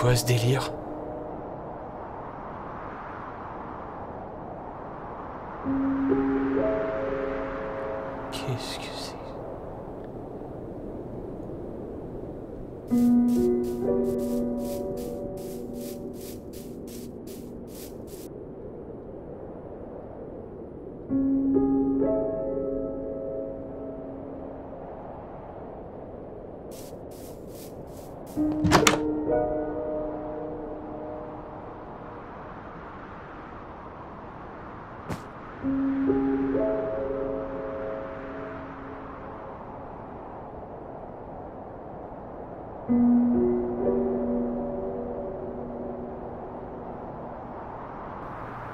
quoi ce délire? Qu'est-ce que c'est?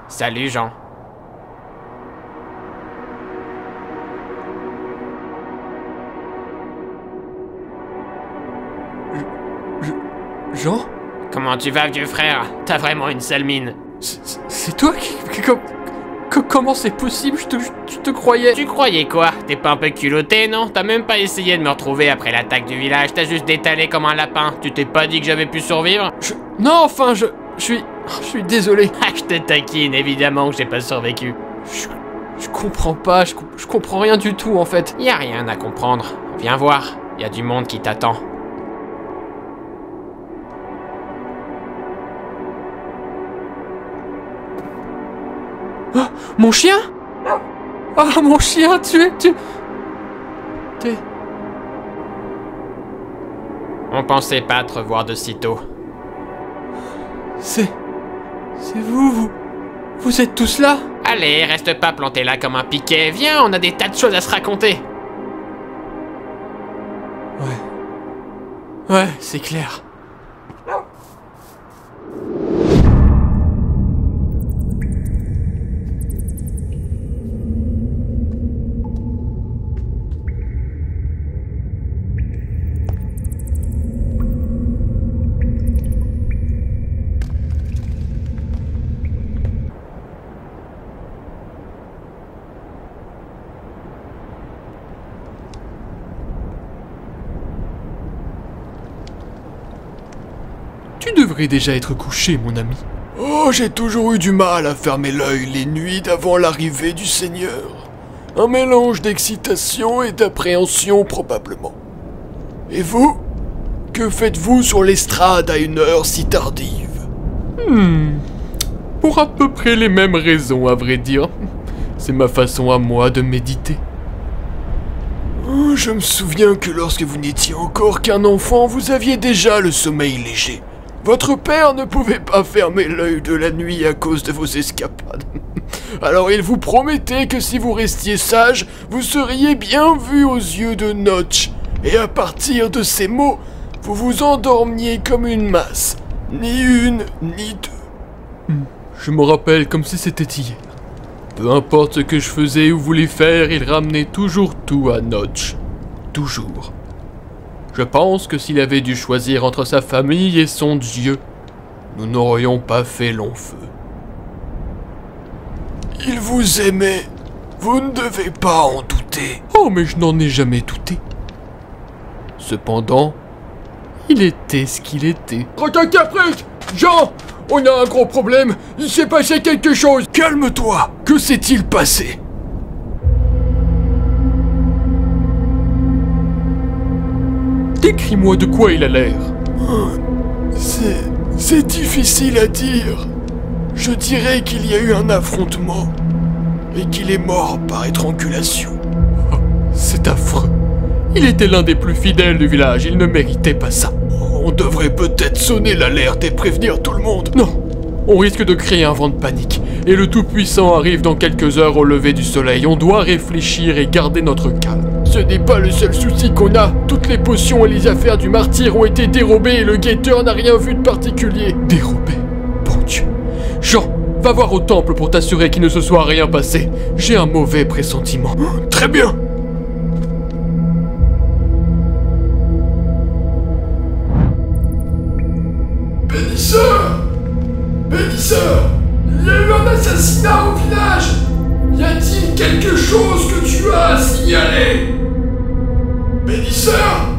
Salut Jean. Jean? Comment tu vas, vieux frère? T'as vraiment une sale mine. C'est toi comment c'est possible? Je te croyais... Tu croyais quoi? T'es pas un peu culotté, non? T'as même pas essayé de me retrouver après l'attaque du village, t'as juste détalé comme un lapin. Tu t'es pas dit que j'avais pu survivre? Non, enfin, je suis désolé. Ah, je te taquine, évidemment que j'ai pas survécu. Je comprends pas, je comprends rien du tout, en fait. Y a rien à comprendre. Viens voir, y a du monde qui t'attend. Oh, mon chien? Ah, mon chien, T'es... On pensait pas te revoir de sitôt. C'est vous êtes tous là? Allez, reste pas planté là comme un piquet. Viens, on a des tas de choses à se raconter. Ouais, c'est clair. Tu devrais déjà être couché, mon ami. Oh, j'ai toujours eu du mal à fermer l'œil les nuits d'avant l'arrivée du Seigneur. Un mélange d'excitation et d'appréhension probablement. Et vous? Que faites-vous sur l'estrade à une heure si tardive? Pour à peu près les mêmes raisons, à vrai dire. C'est ma façon à moi de méditer. Oh, je me souviens que lorsque vous n'étiez encore qu'un enfant, vous aviez déjà le sommeil léger. Votre père ne pouvait pas fermer l'œil de la nuit à cause de vos escapades. Alors il vous promettait que si vous restiez sage, vous seriez bien vu aux yeux de Notch. Et à partir de ces mots, vous vous endormiez comme une masse. Ni une, ni deux. Je me rappelle comme si c'était hier. Peu importe ce que je faisais ou voulais faire, il ramenait toujours tout à Notch. Toujours. Je pense que s'il avait dû choisir entre sa famille et son Dieu, nous n'aurions pas fait long feu. Il vous aimait. Vous ne devez pas en douter. Oh, mais je n'en ai jamais douté. Cependant, il était ce qu'il était. Capric! Jean! On a un gros problème! Il s'est passé quelque chose! Calme-toi! Que s'est-il passé? Décris-moi de quoi il a l'air. C'est difficile à dire. Je dirais qu'il y a eu un affrontement et qu'il est mort par étrangulation. Oh, c'est affreux. Il était l'un des plus fidèles du village, il ne méritait pas ça. On devrait peut-être sonner l'alerte et prévenir tout le monde. Non, on risque de créer un vent de panique. Et le Tout-Puissant arrive dans quelques heures au lever du soleil. On doit réfléchir et garder notre calme. Ce n'est pas le seul souci qu'on a. Toutes les potions et les affaires du martyr ont été dérobées et le guetteur n'a rien vu de particulier. Dérobées? Bon Dieu. Jean, va voir au temple pour t'assurer qu'il ne se soit rien passé. J'ai un mauvais pressentiment. Très bien. Bénisseur! Bénisseur! Il y a eu un assassinat au village! Y a-t-il quelque chose que tu as à signaler? Bénisseur!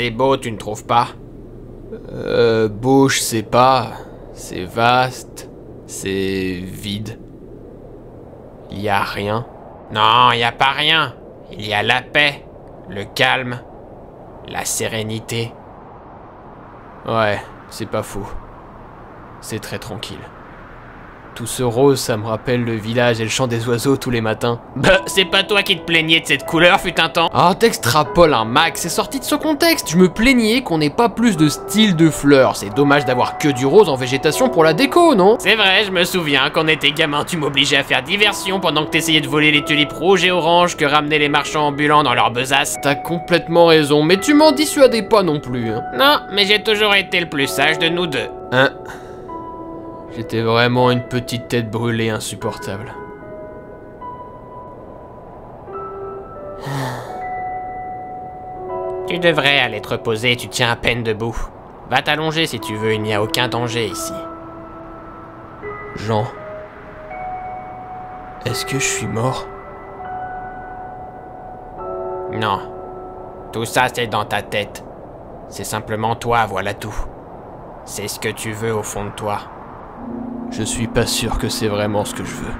C'est beau, tu ne trouves pas? Beau, je sais pas. C'est vaste. C'est vide. Il y a rien. Non, il y a pas rien. Il y a la paix, le calme, la sérénité. Ouais, c'est pas faux. C'est très tranquille. Tout ce rose, ça me rappelle le village et le chant des oiseaux tous les matins. Bah, c'est pas toi qui te plaignais de cette couleur, fut un temps. Ah, t'extrapoles un max, c'est sorti de ce contexte. Je me plaignais qu'on n'ait pas plus de style de fleurs. C'est dommage d'avoir que du rose en végétation pour la déco, non? C'est vrai, je me souviens, quand on était gamin, tu m'obligeais à faire diversion pendant que t'essayais de voler les tulipes rouges et oranges que ramenaient les marchands ambulants dans leur besace. T'as complètement raison, mais tu m'en dissuadais pas non plus, hein. Non, mais j'ai toujours été le plus sage de nous deux. Hein? J'étais vraiment une petite tête brûlée insupportable. Tu devrais aller te reposer, tu tiens à peine debout. Va t'allonger si tu veux, il n'y a aucun danger ici. Jean, est-ce que je suis mort? Non. Tout ça, c'est dans ta tête. C'est simplement toi, voilà tout. C'est ce que tu veux au fond de toi. Je suis pas sûr que c'est vraiment ce que je veux.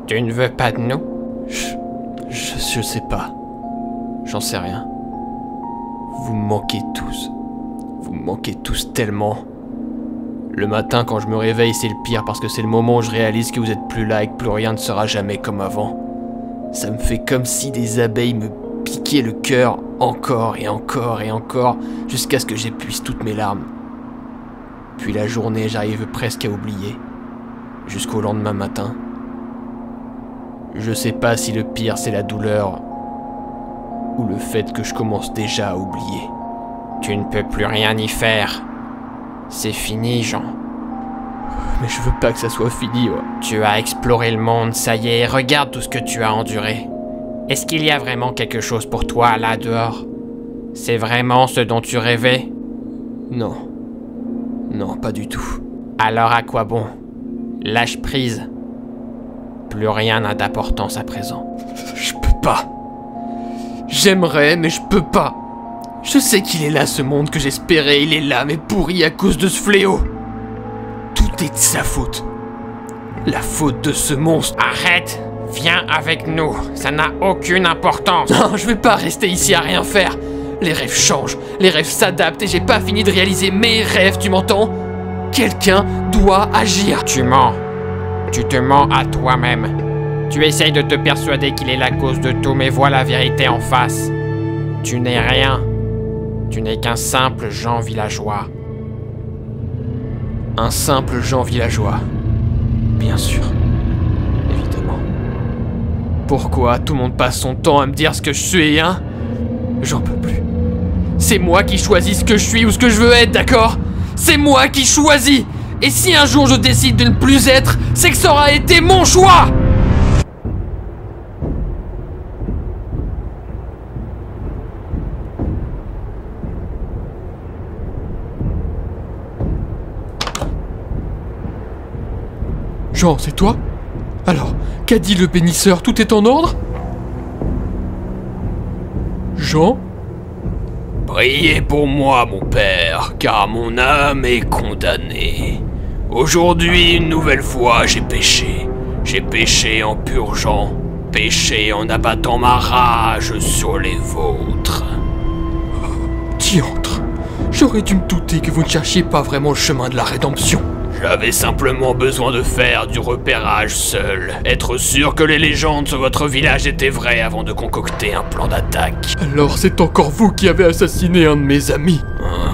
Tu ne veux pas de nous? Je sais pas. J'en sais rien. Vous me manquez tous. Vous me manquez tous tellement. Le matin, quand je me réveille, c'est le pire parce que c'est le moment où je réalise que vous êtes plus là et que plus rien ne sera jamais comme avant. Ça me fait comme si des abeilles me piquaient le cœur encore et encore et encore jusqu'à ce que j'épuise toutes mes larmes. Puis la journée, j'arrive presque à oublier. Jusqu'au lendemain matin. Je sais pas si le pire c'est la douleur ou le fait que je commence déjà à oublier. Tu ne peux plus rien y faire. C'est fini, Jean. Mais je veux pas que ça soit fini, ouais. Tu as exploré le monde, ça y est, regarde tout ce que tu as enduré. Est-ce qu'il y a vraiment quelque chose pour toi là dehors? C'est vraiment ce dont tu rêvais? Non. Non, pas du tout. Alors à quoi bon? Lâche prise. Plus rien n'a d'importance à présent. Je peux pas. J'aimerais, mais je peux pas. Je sais qu'il est là, ce monde que j'espérais. Il est là, mais pourri à cause de ce fléau. Tout est de sa faute. La faute de ce monstre. Arrête! Viens avec nous. Ça n'a aucune importance. Non, je vais pas rester ici à rien faire. Les rêves changent, les rêves s'adaptent et j'ai pas fini de réaliser mes rêves, tu m'entends? Quelqu'un doit agir. Tu mens. Tu te mens à toi-même. Tu essayes de te persuader qu'il est la cause de tout, mais vois la vérité en face. Tu n'es rien. Tu n'es qu'un simple Jean villageois. Un simple Jean villageois. Bien sûr. Évidemment. Pourquoi tout le monde passe son temps à me dire ce que je suis, hein? J'en peux plus. C'est moi qui choisis ce que je suis ou ce que je veux être, d'accord? C'est moi qui choisis! Et si un jour je décide de ne plus être, c'est que ça aura été mon choix! Jean, c'est toi? Alors, qu'a dit le bénisseur? Tout est en ordre? Jean? Priez pour moi, mon père, car mon âme est condamnée. Aujourd'hui, une nouvelle fois, j'ai péché. J'ai péché en purgeant, péché en abattant ma rage sur les vôtres. Diantre, j'aurais dû me douter que vous ne cherchiez pas vraiment le chemin de la rédemption. J'avais simplement besoin de faire du repérage seul, être sûr que les légendes sur votre village étaient vraies avant de concocter un plan d'attaque. Alors c'est encore vous qui avez assassiné un de mes amis.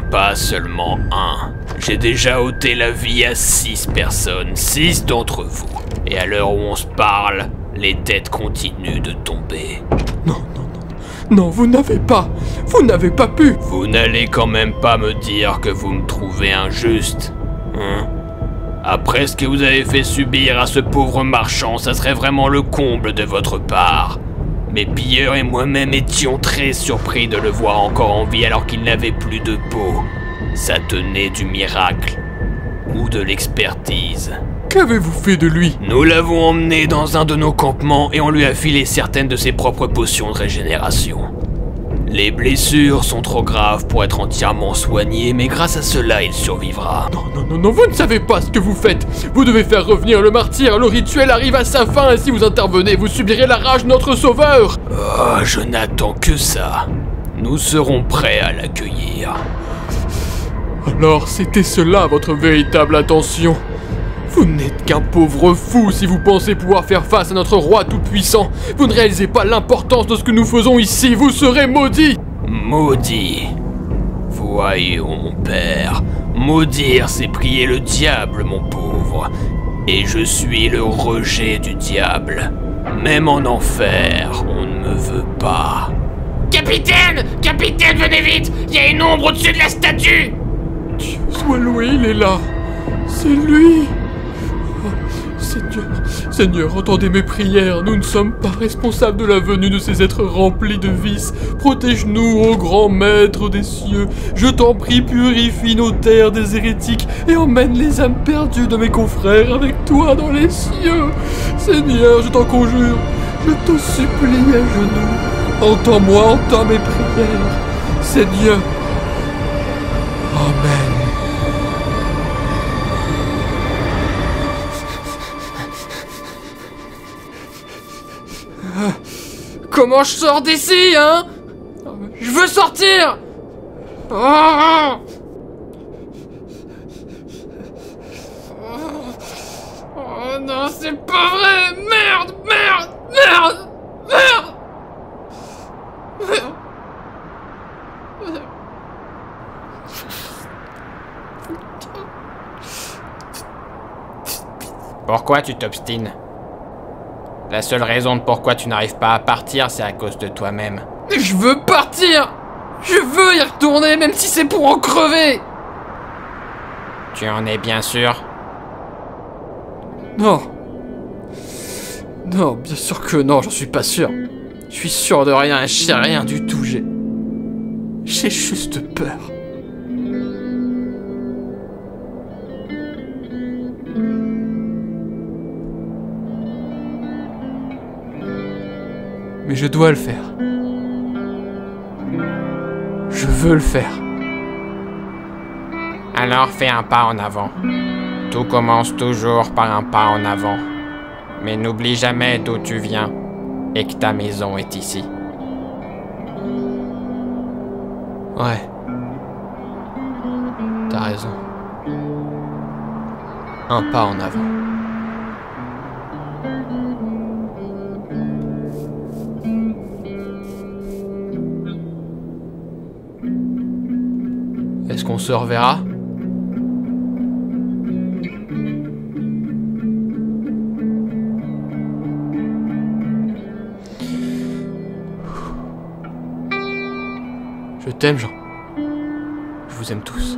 Pas seulement un. J'ai déjà ôté la vie à 6 personnes, 6 d'entre vous. Et à l'heure où on se parle, les têtes continuent de tomber. Non, vous n'avez pas pu. Vous n'allez quand même pas me dire que vous me trouvez injuste, hein? Après ce que vous avez fait subir à ce pauvre marchand, ça serait vraiment le comble de votre part. Mes pilleurs et moi-même étions très surpris de le voir encore en vie alors qu'il n'avait plus de peau. Ça tenait du miracle. Ou de l'expertise. Qu'avez-vous fait de lui? Nous l'avons emmené dans un de nos campements et on lui a filé certaines de ses propres potions de régénération. Les blessures sont trop graves pour être entièrement soignées, mais grâce à cela, il survivra. Non, vous ne savez pas ce que vous faites. Vous devez faire revenir le martyr, le rituel arrive à sa fin et si vous intervenez, vous subirez la rage de notre sauveur. Oh, je n'attends que ça. Nous serons prêts à l'accueillir. Alors, c'était cela votre véritable intention. Vous n'êtes qu'un pauvre fou si vous pensez pouvoir faire face à notre roi tout-puissant. Vous ne réalisez pas l'importance de ce que nous faisons ici, vous serez maudit. Maudit. Voyons, mon père. Maudire, c'est prier le diable, mon pauvre. Et je suis le rejet du diable. Même en enfer, on ne me veut pas. Capitaine! Capitaine, venez vite! Il y a une ombre au-dessus de la statue! Dieu soit loué, il est là. C'est lui. Seigneur, entendez mes prières, nous ne sommes pas responsables de la venue de ces êtres remplis de vices. Protège-nous, ô grand maître des cieux. Je t'en prie, purifie nos terres des hérétiques et emmène les âmes perdues de mes confrères avec toi dans les cieux. Seigneur, je t'en conjure, je te supplie à genoux. Entends-moi, entends mes prières. Seigneur. Amen. Comment je sors d'ici, hein? Je veux sortir! Oh, oh non, c'est pas vrai! Merde! Pourquoi tu t'obstines? La seule raison de pourquoi tu n'arrives pas à partir, c'est à cause de toi-même. Je veux partir! Je veux y retourner, même si c'est pour en crever! Tu en es bien sûr? Non. Non, bien sûr que non, j'en suis pas sûr. Je suis sûr de rien et je sais rien du tout, j'ai juste peur. Mais je dois le faire. Je veux le faire. Alors fais un pas en avant. Tout commence toujours par un pas en avant. Mais n'oublie jamais d'où tu viens et que ta maison est ici. Ouais. T'as raison. Un pas en avant. Est-ce qu'on se reverra? Je t'aime, Jean. Je vous aime tous.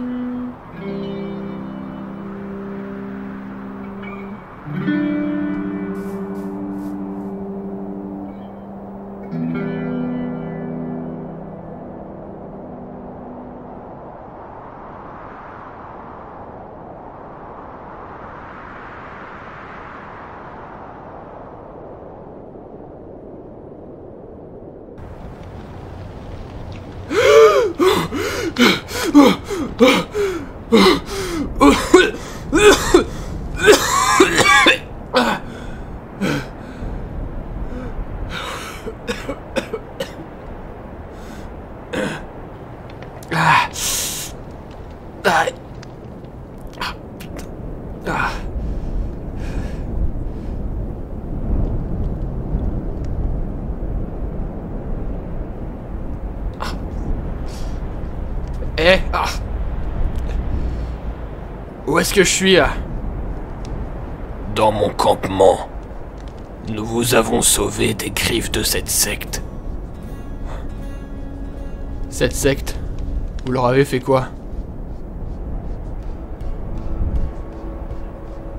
Où est-ce que je suis là? Dans mon campement. Nous vous avons sauvé des griffes de cette secte. Cette secte? Vous leur avez fait quoi?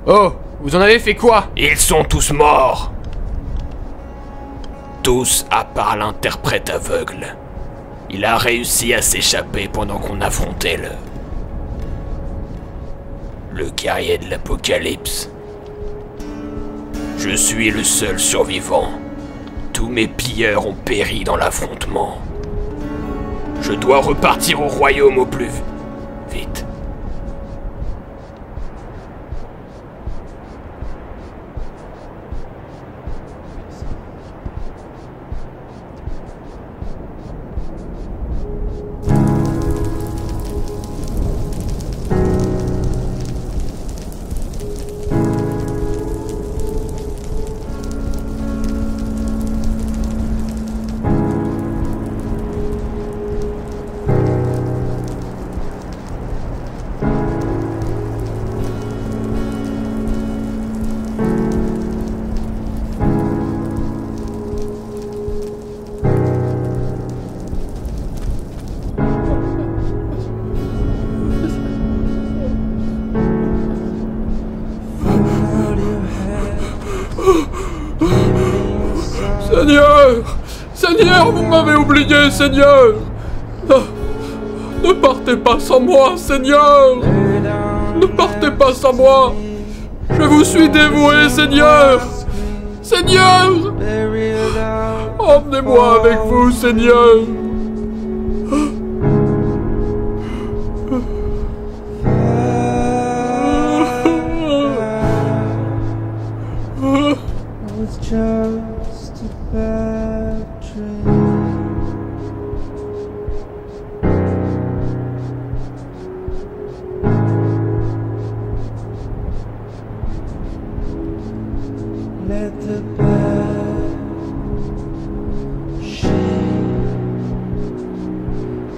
Oh! Vous en avez fait quoi? Ils sont tous morts. Tous à part l'interprète aveugle. Il a réussi à s'échapper pendant qu'on affrontait le guerrier de l'Apocalypse. Je suis le seul survivant. Tous mes pilleurs ont péri dans l'affrontement. Je dois repartir au royaume au plus vite. Seigneur! Seigneur, vous m'avez oublié, Seigneur! Ne partez pas sans moi, Seigneur! Ne partez pas sans moi! Je vous suis dévoué, Seigneur! Seigneur! Emmenez-moi avec vous, Seigneur! Just a bad dream. Let the bad sheet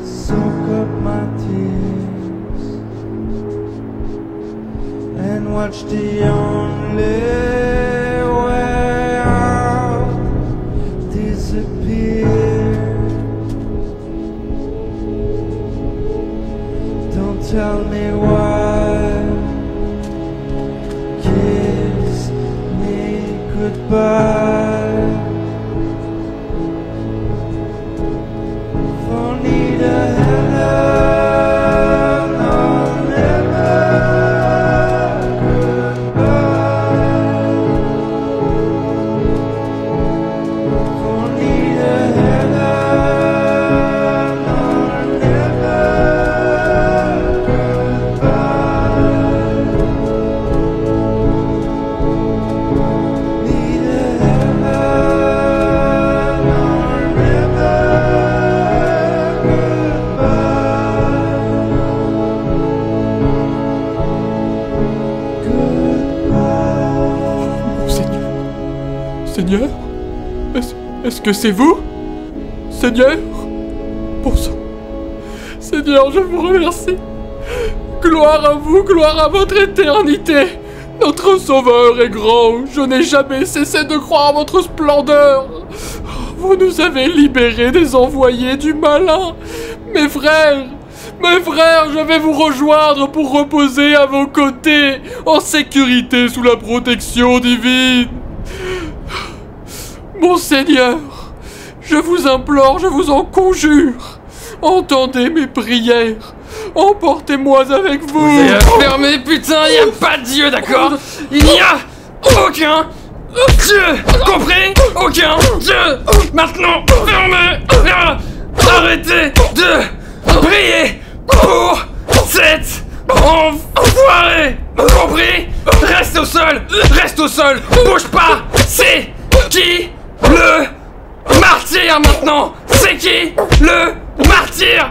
soak up my tears and watch the only tell me why. Kiss me goodbye. If only the heaven or never goodbye. If only the heaven or never. Seigneur? Est-ce que c'est vous? Seigneur? Bon sang. Seigneur, je vous remercie. Gloire à vous, gloire à votre éternité. Notre Sauveur est grand. Je n'ai jamais cessé de croire à votre splendeur. Vous nous avez libérés des envoyés du malin. Mes frères, je vais vous rejoindre pour reposer à vos côtés, en sécurité sous la protection divine. Mon Seigneur, je vous implore, je vous en conjure, entendez mes prières, emportez-moi avec vous. Vous avez fermé, putain, y a pas de Dieu, d'accord? Il n'y a aucun Dieu, compris? Aucun Dieu. Maintenant, fermez, arrêtez de prier pour cette enfoirée, compris? Reste au sol, bouge pas. C'est qui le martyr maintenant? C'est qui le martyr?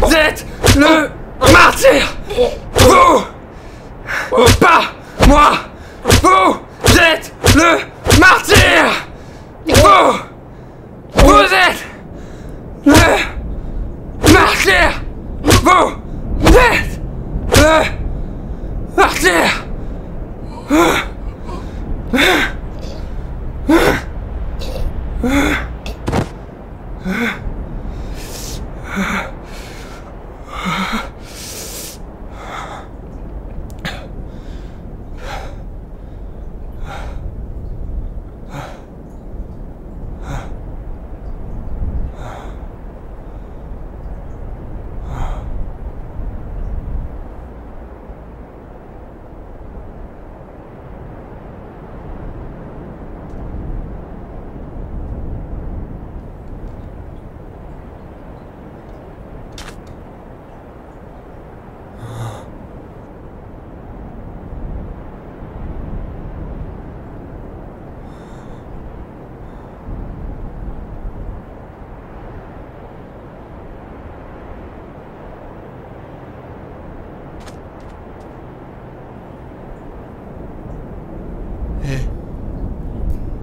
Vous êtes le martyr. Vous, pas moi. Vous êtes le martyr. Vous êtes le martyr. Vous êtes le martyr.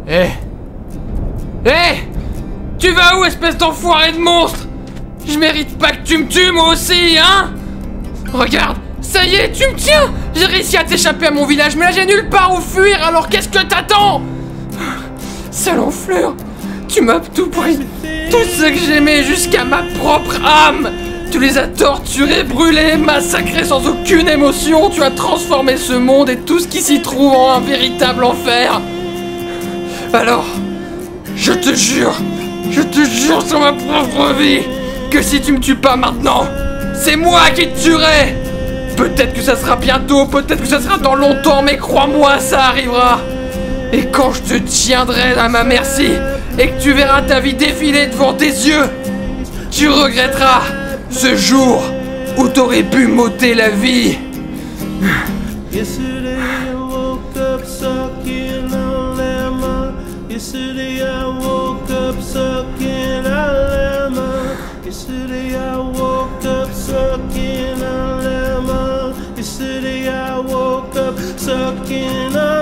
Eh! Tu vas où, espèce d'enfoiré de monstre? Je mérite pas que tu me tues, moi aussi, hein? Regarde, ça y est, tu me tiens! J'ai réussi à t'échapper à mon village, mais là j'ai nulle part où fuir, alors qu'est-ce que t'attends? Sale enflure! Tu m'as tout pris! Tout ce que j'aimais jusqu'à ma propre âme! Tu les as torturés, brûlés, massacrés sans aucune émotion! Tu as transformé ce monde et tout ce qui s'y trouve en un véritable enfer! Alors, je te jure sur ma propre vie, que si tu me tues pas maintenant, c'est moi qui te tuerai! Peut-être que ça sera bientôt, peut-être que ça sera dans longtemps, mais crois-moi, ça arrivera! Et quand je te tiendrai à ma merci, et que tu verras ta vie défiler devant tes yeux, tu regretteras ce jour où t'aurais pu m'ôter la vie! Yesterday I woke up sucking on lemon. Yesterday I woke up sucking on lemon. Yesterday I woke up sucking on lemon. Yesterday I woke up sucking on